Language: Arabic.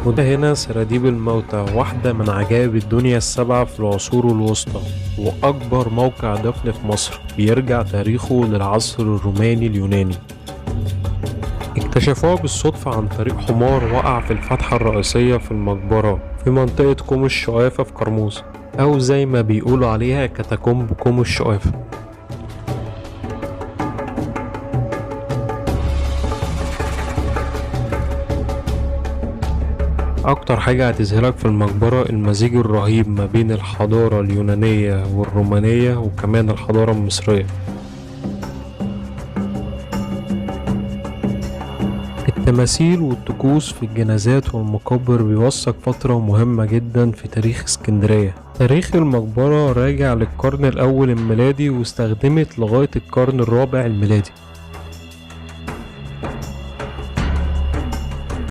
وده هنا سراديب الموتى، واحدة من عجائب الدنيا السبعة في العصور الوسطى، وأكبر موقع دفن في مصر بيرجع تاريخه للعصر الروماني اليوناني. اكتشفوها بالصدفة عن طريق حمار وقع في الفتحة الرئيسية في المقبرة في منطقة كوم الشقافة في قرموز، أو زي ما بيقولوا عليها كاتاكومب كوم الشقافة. أكتر حاجة هتذهلك في المقبرة المزيج الرهيب ما بين الحضارة اليونانية والرومانية وكمان الحضارة المصرية. التماثيل والطقوس في الجنازات والمقابر بيوثق فترة مهمة جدا في تاريخ اسكندرية. تاريخ المقبرة راجع للقرن الأول الميلادي واستخدمت لغاية القرن الرابع الميلادي.